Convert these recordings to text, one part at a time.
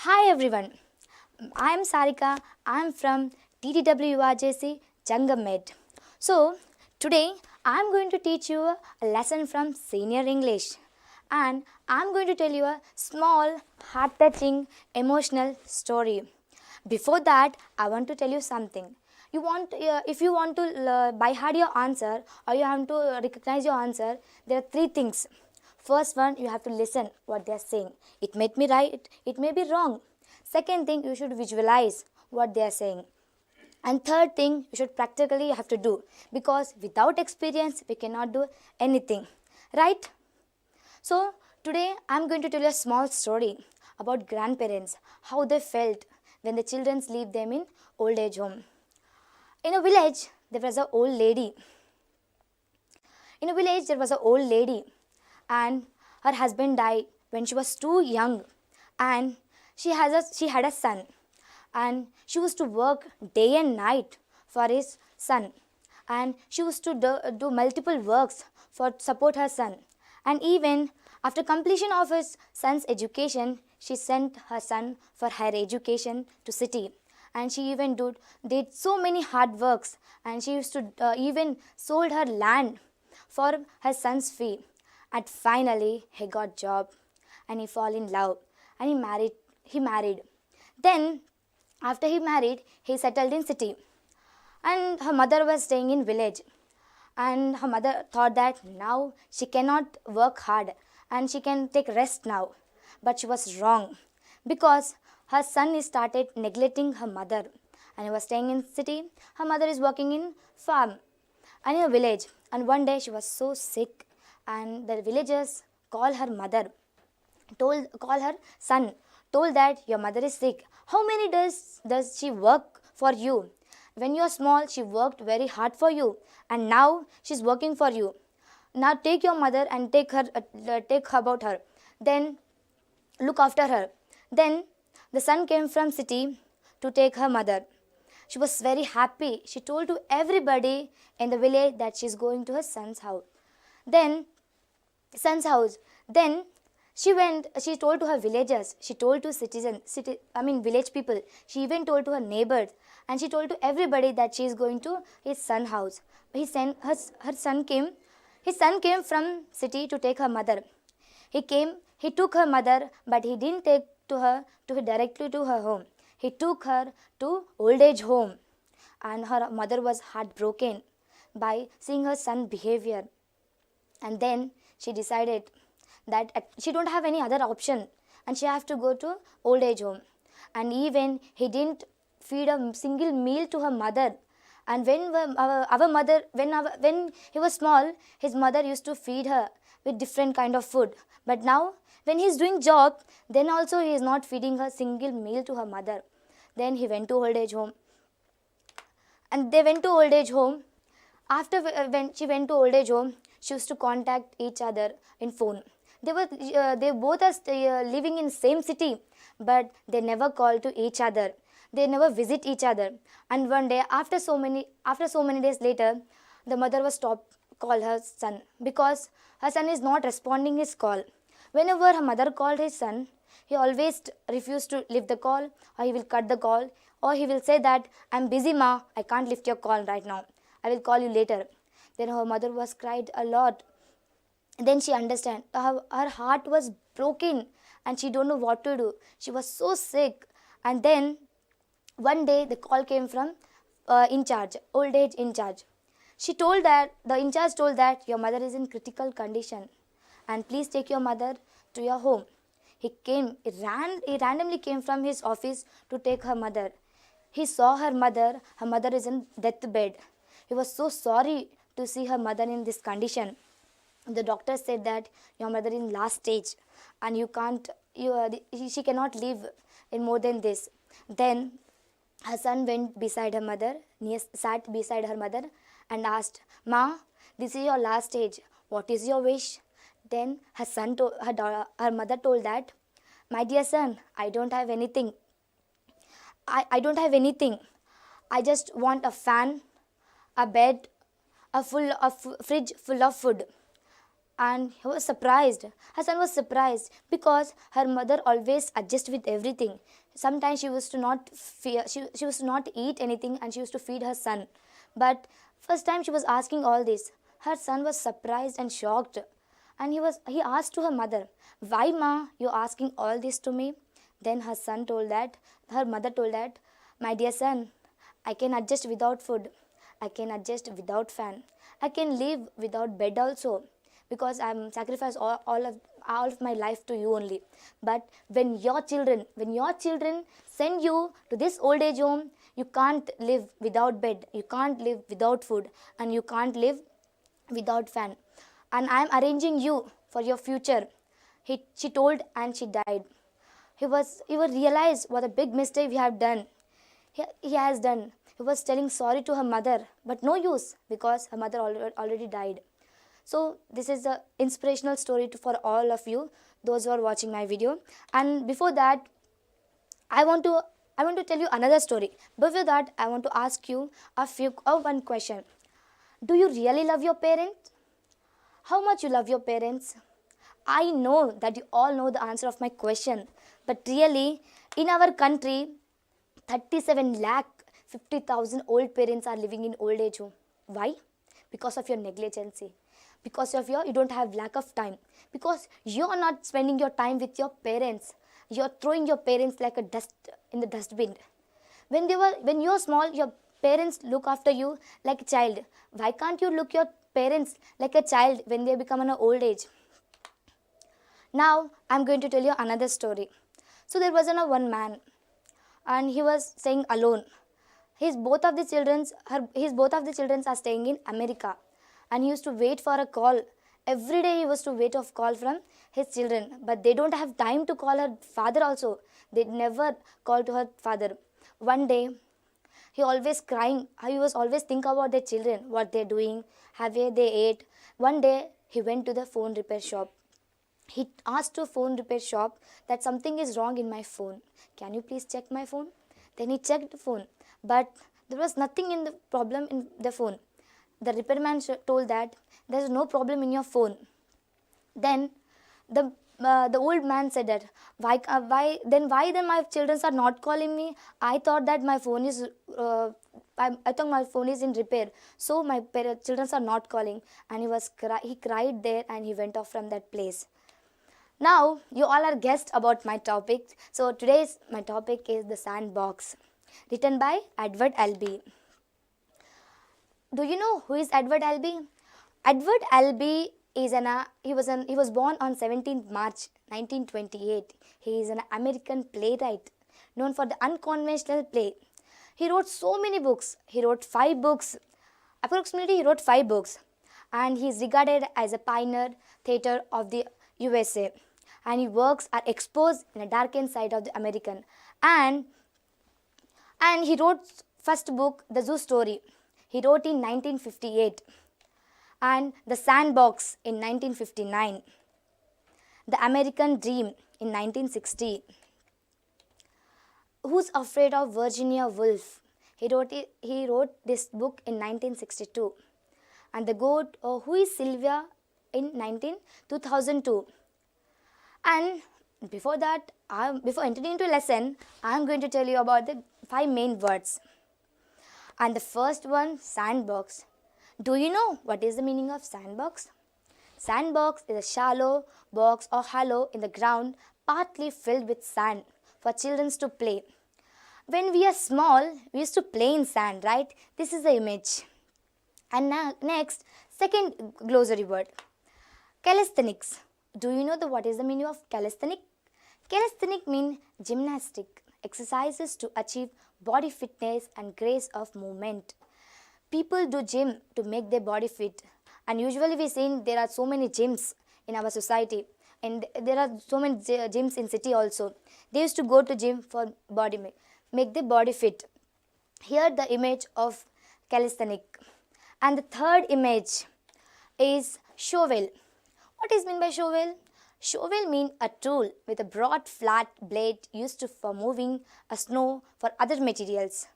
Hi everyone, I am Sarika. I am from TTWRJC Jangamed. So, today I am going to teach you a lesson from Senior English and I am going to tell you a small, heart touching, emotional story. Before that, I want to tell you something. If you want to by heart your answer or you have to recognize your answer, there are three things. First one, you have to listen what they are saying. It may be right, it may be wrong. Second thing, you should visualize what they are saying. And third thing, you should practically have to do because without experience, we cannot do anything. Right? So, today I am going to tell you a small story about grandparents, how they felt when the children leave them in old age home. In a village, there was an old lady. In a village, there was an old lady and her husband died when she was too young and she had a son and she used to work day and night for his son and she used to do multiple works for support her son and even after completion of his son's education she sent her son for higher education to city and she even did so many hard works and she used to even sold her land for her son's fee. And finally, he got job and he fall in love and he married. Then, after he married, he settled in city. And her mother was staying in village. And her mother thought that now she cannot work hard and she can take rest now. But she was wrong because her son is started neglecting her mother and he was staying in city. Her mother is working in farm and in a village. And one day she was so sick and the villagers call her mother, call her son, told that your mother is sick. How many days does she work for you? When you are small, she worked very hard for you and now she's working for you. Now take your mother and take about her. Then look after her. Then the son came from city to take her mother. She was very happy. She told to everybody in the village that she is going to her son's house. Then Then she told to her villagers, she told to village people, she even told to her neighbors, and she told to everybody that she is going to his son's house. His son came from city to take her mother. He took her mother, but he didn't take to her directly to her home. He took her to old age home, and her mother was heartbroken by seeing her son behavior. And then she decided that she don't have any other option and she have to go to old age home. And even he didn't feed a single meal to her mother. And our mother, when he was small, his mother used to feed her with different kind of food. But now, when he's doing job, then also he is not feeding her single meal to her mother. Then he went to old age home. And they went to old age home. After when she went to old age home, she used to contact each other in phone. They both are living in same city, but they never call to each other. They never visit each other. And one day, after so many days later, the mother was stopped call her son because her son is not responding his call. Whenever her mother called his son, he always refused to lift the call, or he will cut the call, or he will say that I'm busy, ma, I can't lift your call right now. I will call you later. Then her mother was cried a lot. Then she understand her heart was broken and she don't know what to do. She was so sick. And then one day the call came from old age in charge. The in charge told that your mother is in critical condition and please take your mother to your home. He randomly came from his office to take her mother. He saw her mother is in deathbed. He was so sorry to see her mother in this condition. The doctor said that your mother is in last stage and she cannot live in more than this. Then her son went beside her mother, sat beside her mother and asked, Ma, this is your last stage. What is your wish? Then her mother told that, my dear son, I don't have anything. I don't have anything. I just want a fan, a bed, a fridge full of food. and he was surprised. Her son was surprised because her mother always adjust with everything. Sometimes she used to not she used to not eat anything and she used to feed her son. But first time she was asking all this, her son was surprised and shocked. And he asked to her mother, "Why, ma, you asking all this to me?" Then her mother told that, "My dear son, I can adjust without food. I can adjust without fan. I can live without bed also because I'm sacrificed all of my life to you only. But when your children send you to this old age home, you can't live without bed, you can't live without food, and you can't live without fan. And I'm arranging you for your future." She told and she died. He was realized what a big mistake we have done. He has done. He was telling sorry to her mother, but no use because her mother already died. So this is the inspirational story for all of you, those who are watching my video. And before that, I want to tell you another story. Before that, I want to ask you one question. Do you really love your parents? How much you love your parents? I know that you all know the answer of my question, but really, in our country, 37 lakh 50,000 old parents are living in old age home. Why? Because of your negligence. Because of you don't have lack of time. Because you're not spending your time with your parents. You're throwing your parents like a dust in the dustbin. When you're small, your parents look after you like a child. Why can't you look your parents like a child when they become an old age? Now I'm going to tell you another story. So there was one man, and he was staying alone. Both of the children are staying in America, and he used to wait for a call. Every day he was to wait of call from his children, but they don't have time to call her father also. They never call to her father. One day he always crying. He was always think about their children, what they're doing, have they ate. One day he went to the phone repair shop. He asked to phone repair shop that something is wrong in my phone. Can you please check my phone? Then he checked the phone, but there was nothing in the problem in the phone. The repairman told that there is no problem in your phone. Then the old man said that why then my children are not calling me? I thought that my phone is I thought my phone is in repair, so my children are not calling. And he cried there and he went off from that place. Now you all are guessed about my topic. So today's my topic is The Sandbox, written by Edward Albee. Do you know who is Edward Albee? Edward Albee he was born on 17th March 1928. He is an American playwright known for the unconventional play. He wrote so many books. He wrote 5 books. Approximately he wrote 5 books, and he is regarded as a pioneer theater of the USA. And his works are exposed in a darkened side of the American. And he wrote first book, The Zoo Story. He wrote in 1958. And The Sandbox in 1959. The American Dream in 1960. Who's Afraid of Virginia Woolf? He wrote this book in 1962. And The Goat, or Who is Sylvia, in 2002. And before that, before entering into lesson, I am going to tell you about the 5 main words. And the first one, sandbox. Do you know what is the meaning of sandbox? Sandbox is a shallow box or hollow in the ground, partly filled with sand for children to play. When we are small, we used to play in sand, right? This is the image. And now, next, second glossary word, calisthenics. Do you know what is the meaning of calisthenic? Calisthenic means gymnastic, exercises to achieve body fitness and grace of movement. People do gym to make their body fit, and usually we see there are so many gyms in our society, and there are so many gyms in city also. They used to go to gym for make their body fit. Here the image of calisthenic. And the third image is shovel. What is meant by shovel? Shovel means a tool with a broad flat blade used for moving a snow for other materials.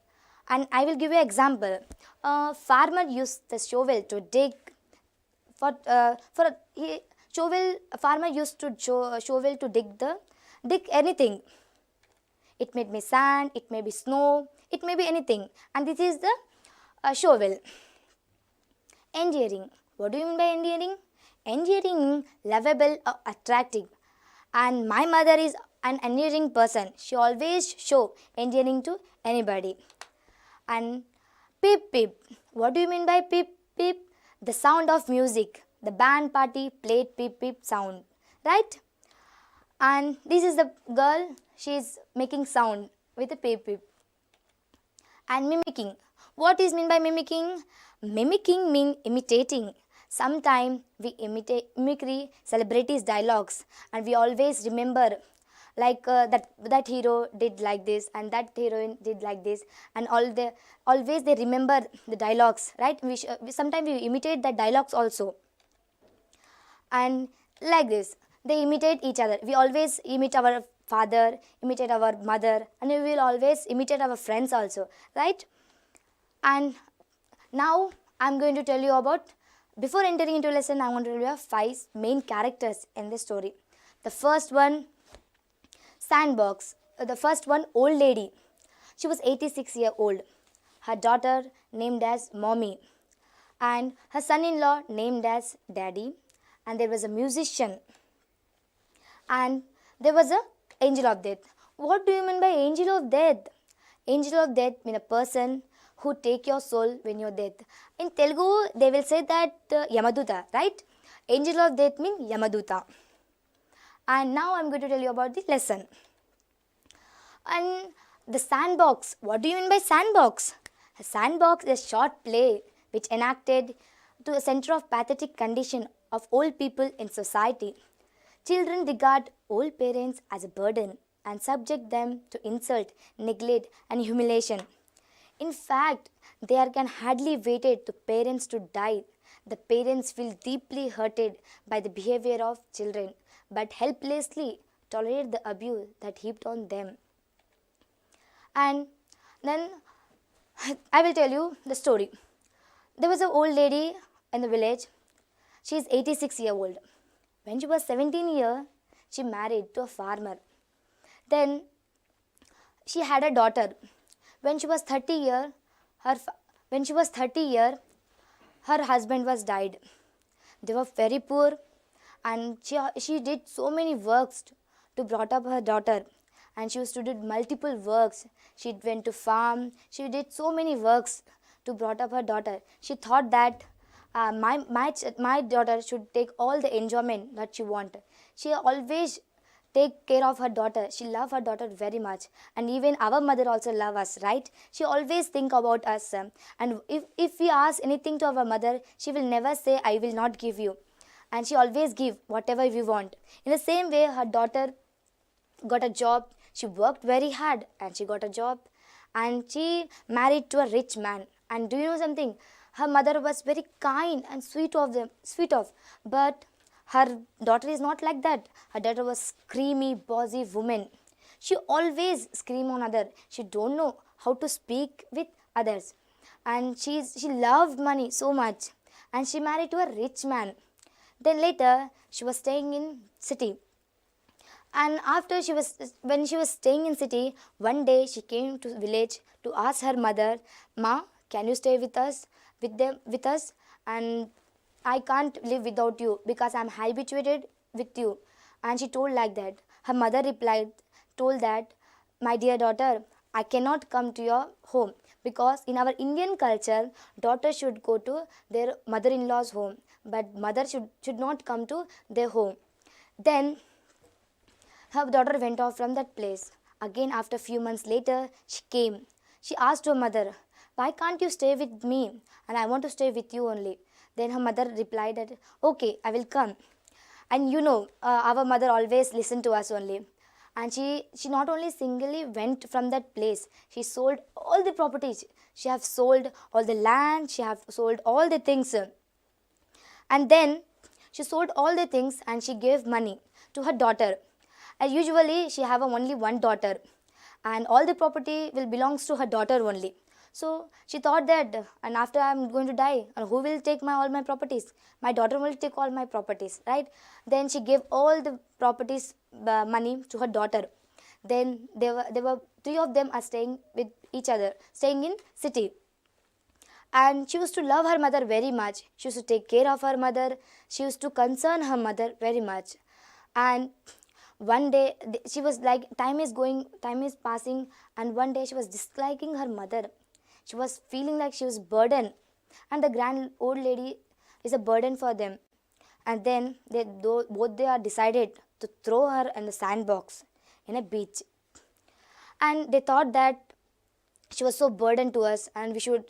And I will give you an example. A farmer used the shovel to dig For he shovel, a farmer used to shovel to dig anything. It may be sand, it may be snow, it may be anything, and this is the shovel. Endearing. What do you mean by endearing? Endearing, lovable or attractive. And my mother is an endearing person. She always show endearing to anybody. And peep peep. What do you mean by peep peep? The sound of music. The band party played peep peep sound. Right? And this is the girl. She is making sound with a peep peep. And mimicking. What is mean by mimicking? Mimicking mean imitating. Sometimes we imitate mimicry celebrities' dialogues, and we always remember like that hero did like this and that heroine did like this, and always they remember the dialogues, right? Sometimes we imitate the dialogues also, and like this they imitate each other. We always imitate our father, imitate our mother, and we will always imitate our friends also, right? And now I'm going to tell you about, before entering into lesson, I want to tell you 5 main characters in the story. The first one, Sandbox. The first one, old lady. She was 86-year old. Her daughter named as Mommy, and her son-in-law named as Daddy. And there was a musician, and there was a angel of death. What do you mean by angel of death? Angel of death means a person who take your soul when you're dead. In Telugu, they will say that Yamaduta, right? Angel of death means Yamaduta. And now I'm going to tell you about the lesson. And the sandbox. What do you mean by sandbox? A sandbox is a short play which enacted to a center of pathetic condition of old people in society. Children regard old parents as a burden and subject them to insult, neglect, and humiliation. In fact, they can hardly wait to parents to die. The parents feel deeply hurted by the behavior of children, but helplessly tolerate the abuse that heaped on them. And then I will tell you the story. There was an old lady in the village. She is 86 years old. When she was 17 years, she married to a farmer. Then she had a daughter. When she was 30 years, her husband was died. They were very poor, and she did so many works to brought up her daughter. And she used to do multiple works. She went to farm. She did so many works to brought up her daughter. She thought that my daughter should take all the enjoyment that she wanted. She always take care of her daughter. She loved her daughter very much, and even our mother also love us, right? She always think about us, and if we ask anything to our mother, she will never say I will not give you, and she always give whatever we want. In the same way, her daughter got a job. She worked very hard and she got a job, and she married to a rich man. And do you know something? Her mother was very kind and sweet of, but her daughter is not like that. Her daughter was screamy, bossy woman. She always scream on other. She don't know how to speak with others. And she loved money so much. And she married to a rich man. Then later, she was staying in city. And when she was staying in city, one day she came to village to ask her mother, Ma, can you stay with us? And I can't live without you because I'm habituated with you. And she told like that. Her mother told that, my dear daughter, I cannot come to your home because in our Indian culture, daughter should go to their mother-in-law's home, but mother should not come to their home. Then her daughter went off from that place. Again, after a few months later, she came. She asked her mother, why can't you stay with me? And I want to stay with you only. Then her mother replied that, okay, I will come. And you know, our mother always listened to us only. And she not only singly went from that place, she sold all the properties. She have sold all the land, she have sold all the things. And then she sold all the things and she gave money to her daughter. And usually she have only one daughter. And all the property will belongs to her daughter only. So she thought that, and after I'm going to die, and who will take all my properties? My daughter will take all my properties, right? Then she gave all the properties, money to her daughter. Then there were three of them are staying with each other, staying in city. And she used to love her mother very much. She used to take care of her mother. She used to concern her mother very much. And one day she was like, time is passing, and one day she was disliking her mother. She was feeling like she was burden, and the grand old lady is a burden for them. And then both they are decided to throw her in the sandbox in a beach. And they thought that she was so burdened to us, and we should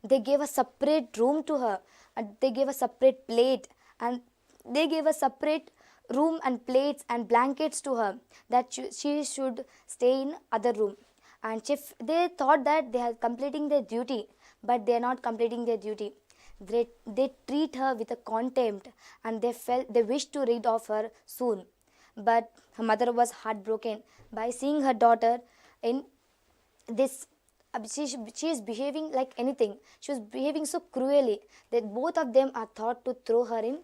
they gave a separate room to her, and they gave a separate plate, and they gave a separate room and plates and blankets to her, that she should stay in other room. And they thought that they are completing their duty, but they are not completing their duty. They treat her with a contempt, and they wished to rid of her soon. But her mother was heartbroken by seeing her daughter in this. She is behaving like anything. She was behaving so cruelly that both of them are thought to throw her in.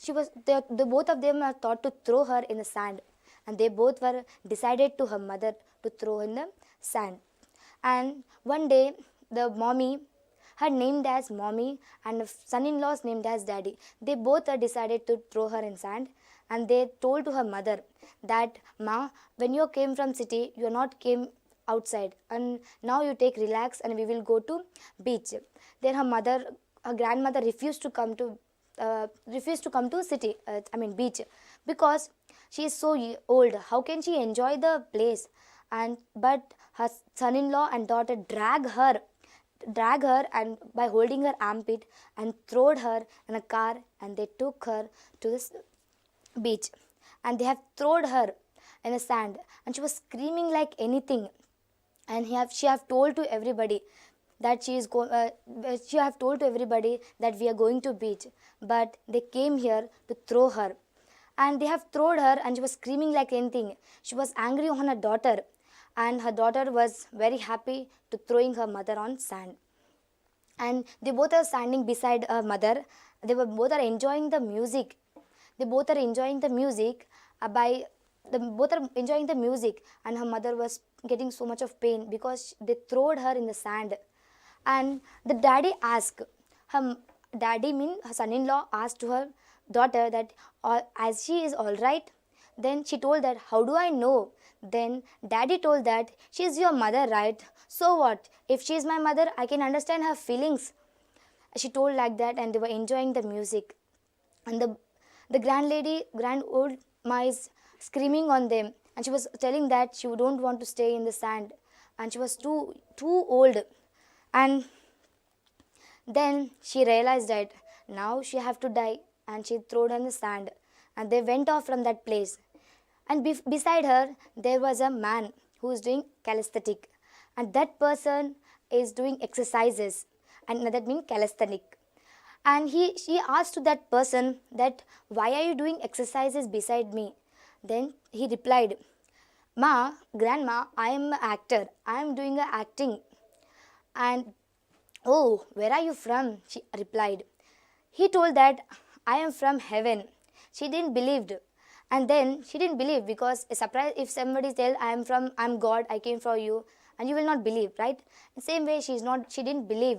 Both of them are thought to throw her in the sand, and they both were decided to her mother to throw in the sand. And one day, the mommy, her named as mommy, and the son-in-law's named as daddy, they both are decided to throw her in sand. And they told to her mother that, ma, when you came from city, you are not came outside, and now you take relax and we will go to beach. Then her grandmother refused to come to city, beach, because she is so old. How can she enjoy the place? But her son-in-law and daughter drag her and by holding her armpit, and throwed her in a car, and they took her to this beach, and they have thrown her in the sand, and she was screaming like anything. And she have told to everybody that she have told to everybody that we are going to beach, but they came here to throw her. And they have thrown her, and she was screaming like anything. She was angry on her daughter, and her daughter was very happy to throwing her mother on sand. And they both are standing beside her mother. Both are enjoying the music. They both are enjoying the music both are enjoying the music, and her mother was getting so much of pain because they throwed her in the sand. And the daddy asked her her son-in-law asked to her daughter that, as she is all right. Then she told that, how do I know? Then daddy told that, she is your mother, right? So what? If she is my mother, I can understand her feelings. She told like that, and they were enjoying the music. And the grand old ma is screaming on them, and she was telling that she don't want to stay in the sand, and she was too old. And then she realized that now she have to die, and she threw her in the sand, and they went off from that place. And beside her there was a man who is doing calisthenic, and that person is doing exercises, and that means calisthenic. And she asked to that person that, why are you doing exercises beside me? Then he replied, grandma, I am an actor. I am doing acting. And, oh, where are you from? She replied. He told that, I am from heaven. She didn't believe. And then she didn't believe, because a surprise, if somebody tells, I'm God, I came for you, and you will not believe, right? In the same way, she didn't believe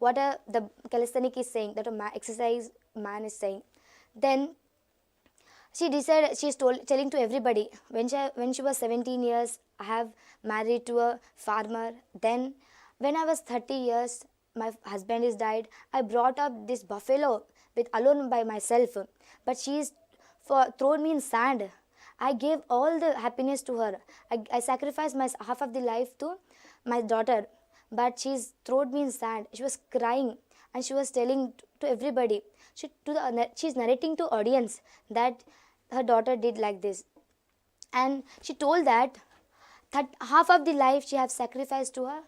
what the calisthenic is saying, that exercise man is saying. Then she decided, telling to everybody, when she was 17 years, I have married to a farmer. Then when I was 30 years, my husband is died. I brought up this buffalo alone by myself, but she is thrown me in sand. I gave all the happiness to her. I sacrificed my half of the life to my daughter, but she's thrown me in sand. She was crying, and she was telling to everybody. She's narrating to audience that her daughter did like this, and she told that half of the life she have sacrificed to her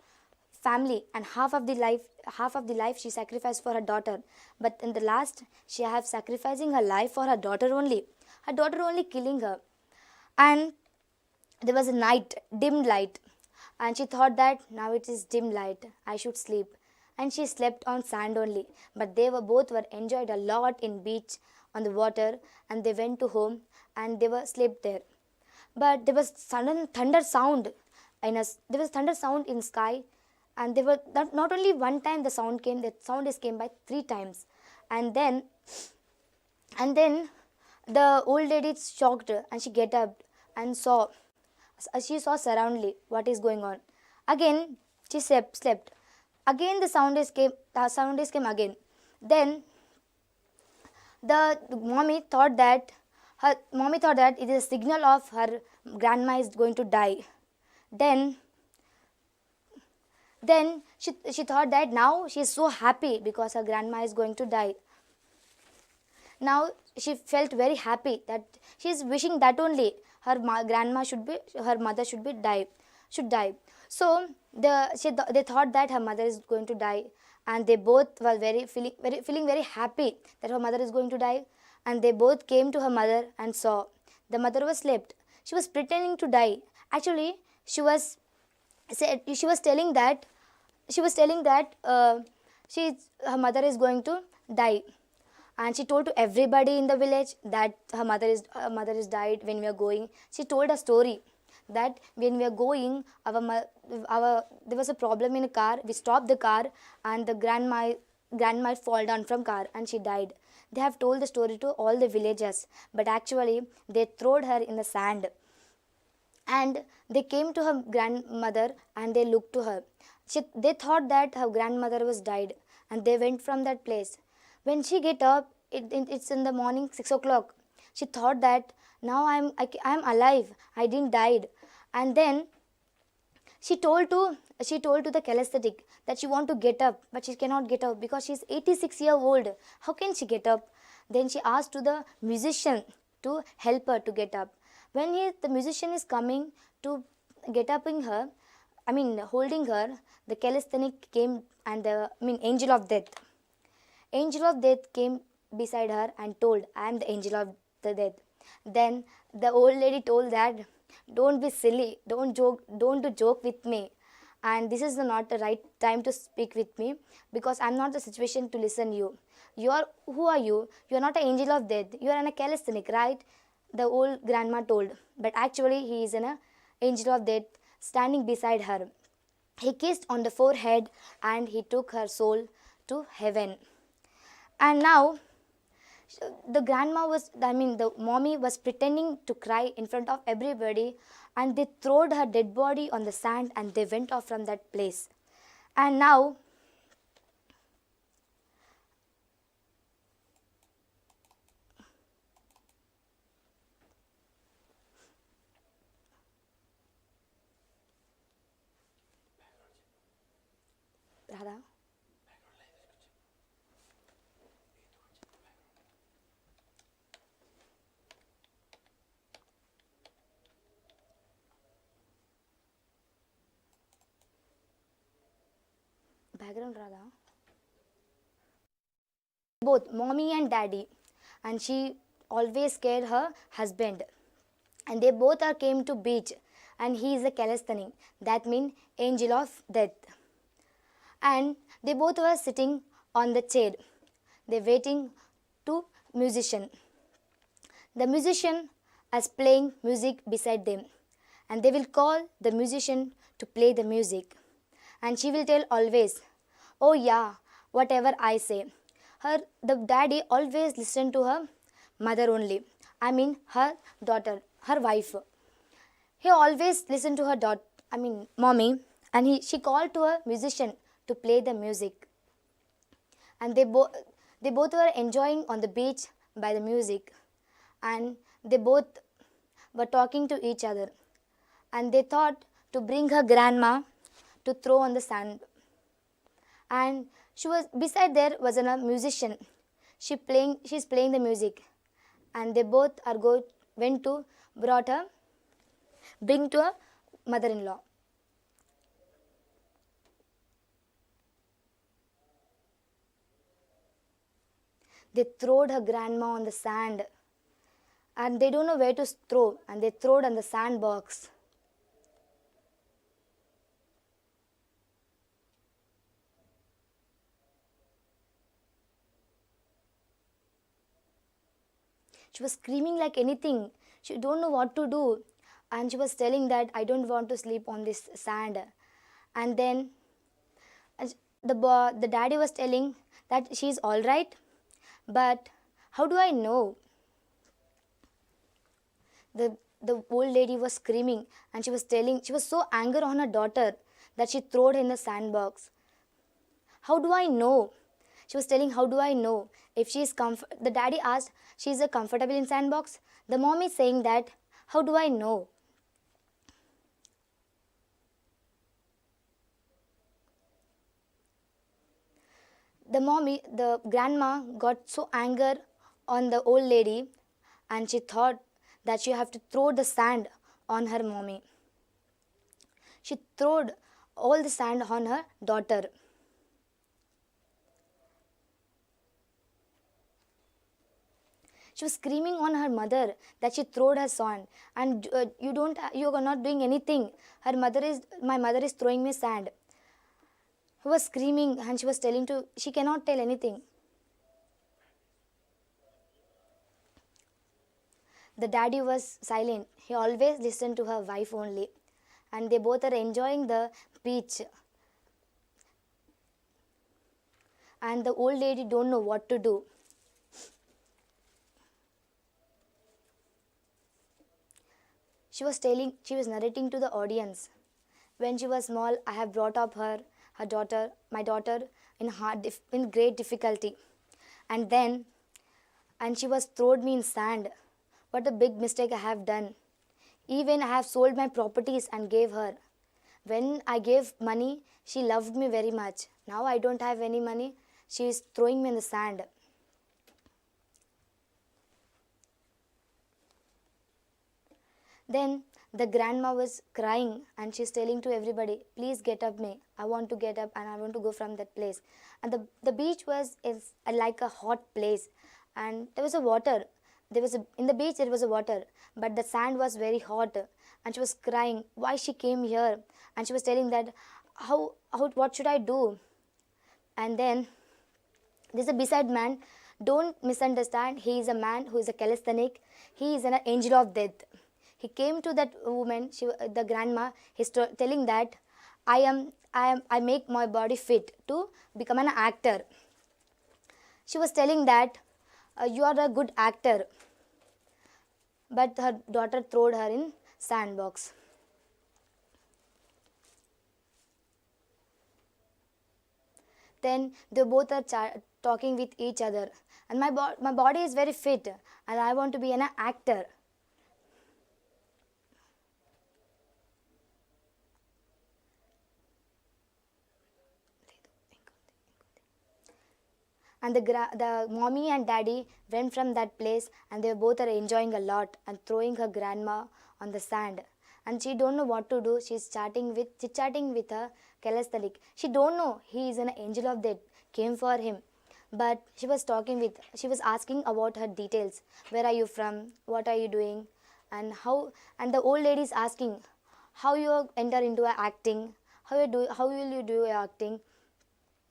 family, and half of the life she sacrificed for her daughter. But in the last, she have sacrificing her life for her daughter only. Her daughter only killing her. And there was a night, dim light, and she thought that now it is dim light, I should sleep. And she slept on sand only. But they were both were enjoyed a lot in beach on the water, and they went to home and they were slept there. But there was sudden thunder sound there was thunder sound in sky, and they were not only one time the sound came, the sound is came by 3 times. And then the old lady is shocked and she get up and she saw surroundly what is going on. Again she slept. Again the sound is came again. Then the mommy thought that it is a signal of her grandma is going to die. Then she thought that now she is so happy because her grandma is going to die. Now she felt very happy that she is wishing that only her mother should die. So they thought that her mother is going to die, and they both were feeling very happy that her mother is going to die. And they both came to her mother and saw the mother was slept. She was pretending to die. Actually, she was telling that her mother is going to die, and she told to everybody in the village that her mother is died when we are going. She told a story that when we are going, there was a problem in a car. We stopped the car, and the grandma fall down from car and she died. They have told the story to all the villagers, but actually they throwed her in the sand. And they came to her grandmother and they looked to her. They thought that her grandmother was died, and they went from that place. When she get up, it's in the morning 6 o'clock. She thought that now I'm alive. I didn't died. And then she told to the calisthenic that she want to get up, but she cannot get up because she's 86 years old. How can she get up? Then she asked to the musician to help her to get up. When the musician is coming to get up in her, holding her, the calisthenic came, and angel of death. Angel of death came beside her and told, I am the angel of the death. Then the old lady told that, don't be silly, don't do joke with me, and this is not the right time to speak with me, because I'm not the situation to listen you. Who are you? You are not an angel of death, you are a calisthenic, right? The old grandma told, but actually he is an angel of death standing beside her. He kissed on the forehead and he took her soul to heaven. And now the mommy was pretending to cry in front of everybody, and they throwed her dead body on the sand and they went off from that place. And now Radha? Background Radha? Both mommy and daddy, and she always scared her husband, and they both came to beach, and he is a calisthenic, that means angel of death. And they both were sitting on the chair. They waiting to musician. The musician is playing music beside them, and they will call the musician to play the music, and she will tell always, oh yeah, whatever I say. The daddy always listened to her mother only, her daughter, her wife. He always listened to her mommy, and she called to a musician to play the music. And they both were enjoying on the beach by the music, and they both were talking to each other, and they thought to bring her grandma to throw on the sand. And beside there was a musician. She's playing the music, and they both went to bring to her mother-in-law. They throwed her grandma on the sand, and they don't know where to throw, and they throwed on the sandbox. She was screaming like anything. She don't know what to do. And she was telling that I don't want to sleep on this sand. And then the daddy was telling that she's all right, but how do I know? The old lady was screaming, and she was telling, she was so angry on her daughter that she threw her in the sandbox. How do I know? She was telling, how do I know if she is the daddy asked, she is comfortable in sandbox. The mom is saying that, how do I know? The grandma got so angry on the old lady, and she thought that she have to throw the sand on her mommy. She threw all the sand on her daughter. She was screaming on her mother that she threw her sand, and you are not doing anything. My mother is throwing me sand. She was screaming, and she was telling to, she cannot tell anything. The daddy was silent. He always listened to her wife only, and they both are enjoying the beach. And the old lady don't know what to do. She was narrating to the audience. When she was small, I have brought up my daughter, in great difficulty. And she was thrown me in sand. What a big mistake I have done. Even I have sold my properties and gave her. When I gave money, she loved me very much. Now I don't have any money. She is throwing me in the sand. Then the grandma was crying, and she's telling to everybody, please get up me. I want to get up and I want to go from that place. And the beach is like a hot place, and there was a water. In the beach there was a water, but the sand was very hot, and she was crying why she came here. And she was telling that what should I do? And then there's a beside man. Don't misunderstand, he is a man who is a calisthenic. He is an angel of death. He came to that woman, the grandma. He's telling that I make my body fit to become an actor. She was telling that you are a good actor, but her daughter threw her in sandbox. Then they both are talking with each other, and my body is very fit, and I want to be an actor. And the mommy and daddy went from that place, and they both are enjoying a lot and throwing her grandma on the sand. And she don't know what to do. She's chatting with her calisthenic. She don't know he is an angel of death came for him. But she was asking about her details. Where are you from? What are you doing? And the old lady is asking how you enter into acting. How will you do acting?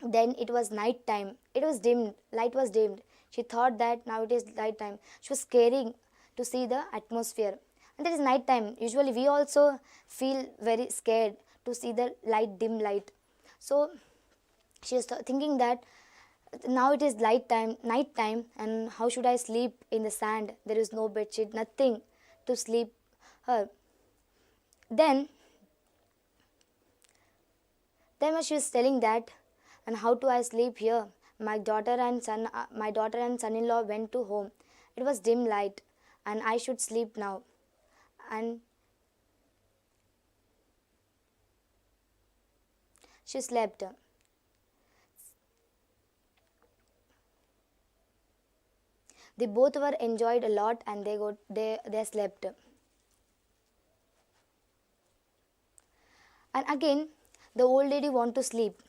Then it was night time. It was dimmed. Light was dimmed. She thought that now it is night time. She was scaring to see the atmosphere. And it is night time. Usually we also feel very scared to see the dim light. So she is thinking that now it is night time, and how should I sleep in the sand? There is no bed sheet, nothing to sleep her. Then when she was telling that, and how do I sleep here? My daughter and son-in-law went to home. It was dim light, and I should sleep now. And she slept. They both were enjoyed a lot, and they slept. And again, the old lady want to sleep.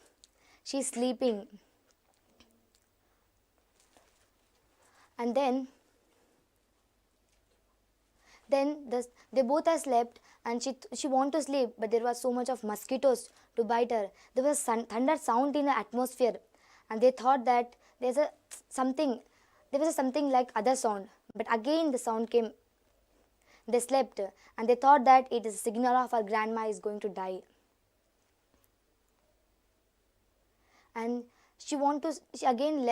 She's sleeping. And then they both are slept, and she want to sleep, but there was so much of mosquitoes to bite her. There was thunder sound in the atmosphere, and they thought that there was something like other sound, But again the sound came. They slept and they thought that it is a signal of our grandma is going to die. And she again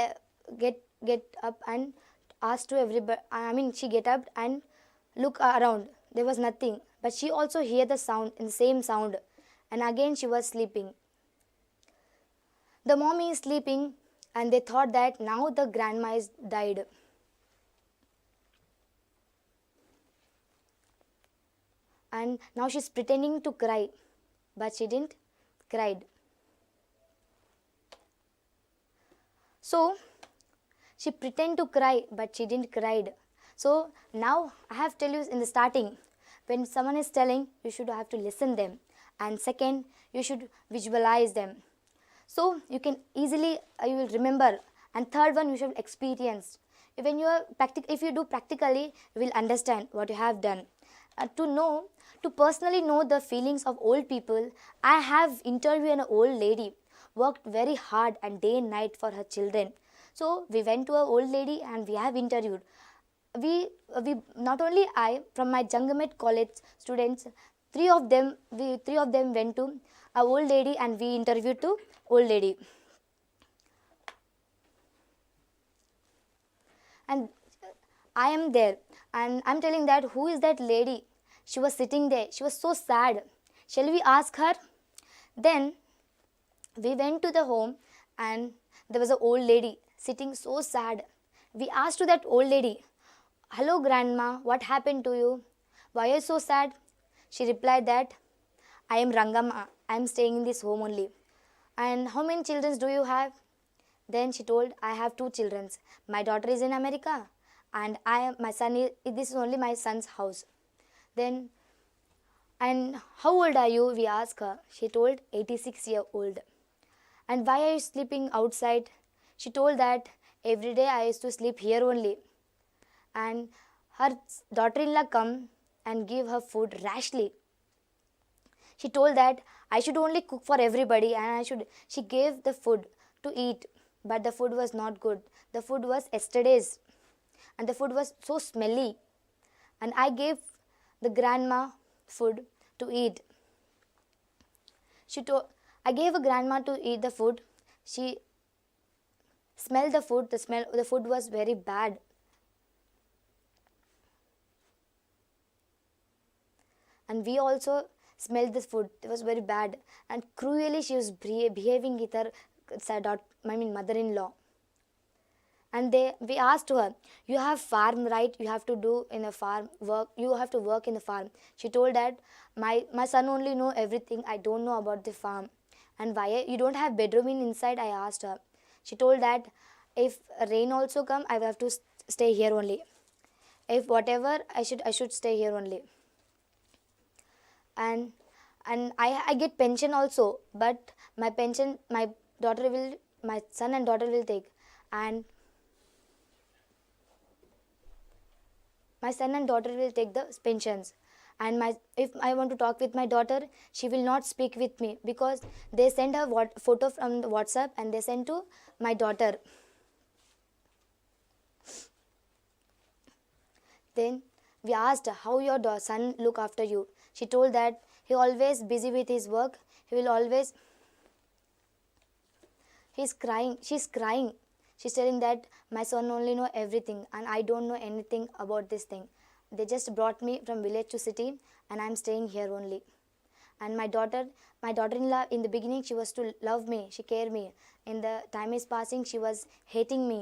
get up and asked to everybody. I mean, she get up and look around. There was nothing, but she also hear the sound in the same sound, and again she was sleeping. The mommy is sleeping, and they thought that now the grandma is died. And now she's pretending to cry, but she didn't cried. So she pretend to cry, but she didn't cried. So now I have tell you in the starting, when someone is telling, you should have to listen them, and second, you should visualize them. So you can easily you will remember, and third one, you should experience. When you are if you do practically, you will understand what you have done. To personally know the feelings of old people, I have interviewed an old lady, worked very hard and day and night for her children. So we went to an old lady and we have interviewed. We not only I, from my Jangamed college students, three of them went to a old lady and we interviewed to old lady. And I am there and I'm telling that who is that lady? She was sitting there. She was so sad. Shall we ask her? Then we went to the home and there was an old lady sitting so sad. We asked to that old lady, "Hello grandma, what happened to you? Why are you so sad?" She replied that, "I am Rangama. I am staying in this home only." "And how many children do you have?" Then she told, "I have two children. My daughter is in America and my son is, this is only my son's house." Then, "And how old are you?" we asked her. She told, 86-year-old. "And why are you sleeping outside?" She told that, "Every day I used to sleep here only." And her daughter-in-law come and give her food rashly. She told that, "I should only cook for everybody and she gave the food to eat, but the food was not good. The food was yesterday's and the food was so smelly. And I gave the grandma food to eat." I gave a grandma to eat the food. She smelled the food. The food was very bad. And we also smelled this food. It was very bad. And cruelly she was behaving with her mother-in-law. And we asked her, "You have farm, right? You have to do in a farm work. You have to work in the farm." She told that, my son only know everything. I don't know about the farm." "And why you don't have bedroom inside?" I asked her. She told that, "If rain also come, I will have to stay here only. If whatever, I should stay here only. And I get pension also, but my pension my son and daughter will take. And my son and daughter will take the pensions. And if I want to talk with my daughter, she will not speak with me because they send her photo from the WhatsApp and they send to my daughter." Then we asked, "How your son look after you?" She told that he always busy with his work. He's crying. She's crying. She's telling that, "My son only know everything and I don't know anything about this thing. They just brought me from village to city and I'm staying here only. And my daughter-in-law, in the beginning she was to love me, she care me. In the time is passing, she was hating me.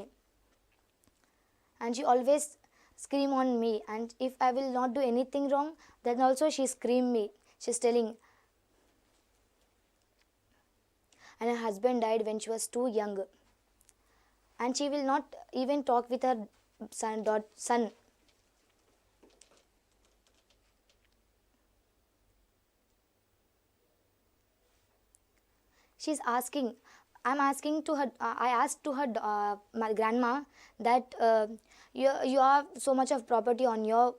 And she always scream on me. And if I will not do anything wrong, then also she scream me." She's telling. And her husband died when she was too young. And she will not even talk with her son. She's asking, I asked to her, my grandma, that you have so much of property on your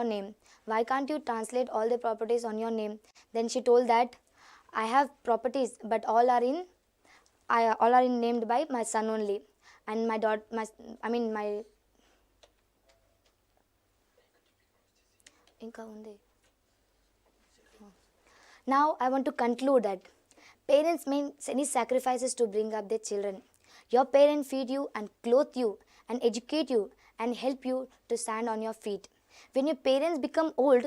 name. Why can't you translate all the properties on your name? Then she told that, "I have properties, but all are named by my son only. And my daughter, my ఇంకా ఉంది. Now I want to conclude that parents make any sacrifices to bring up their children. Your parents feed you and clothe you and educate you and help you to stand on your feet. When your parents become old,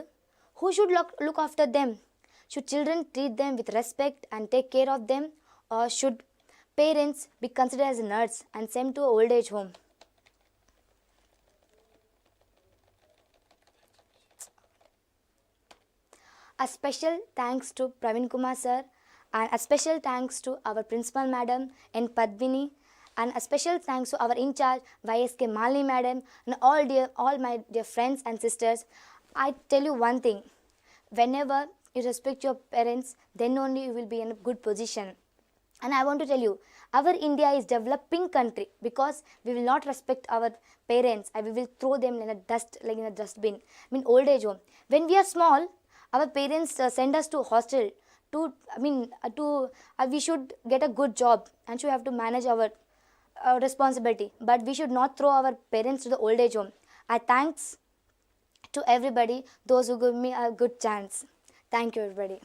who should look after them? Should children treat them with respect and take care of them, or should parents be considered as nerds and sent to an old age home? A special thanks to Praveen Kumar sir, and a special thanks to our principal madam and Padmini, and a special thanks to our in charge YSK Malini madam, and all my dear friends and sisters. I tell you one thing, whenever you respect your parents, then only you will be in a good position. And I want to tell you, our India is developing country because we will not respect our parents and we will throw them in a dustbin. I mean, old age home. When we are small, our parents send us to hostel we should get a good job and should have to manage our responsibility. But we should not throw our parents to the old age home. I thanks to everybody, those who give me a good chance. Thank you, everybody.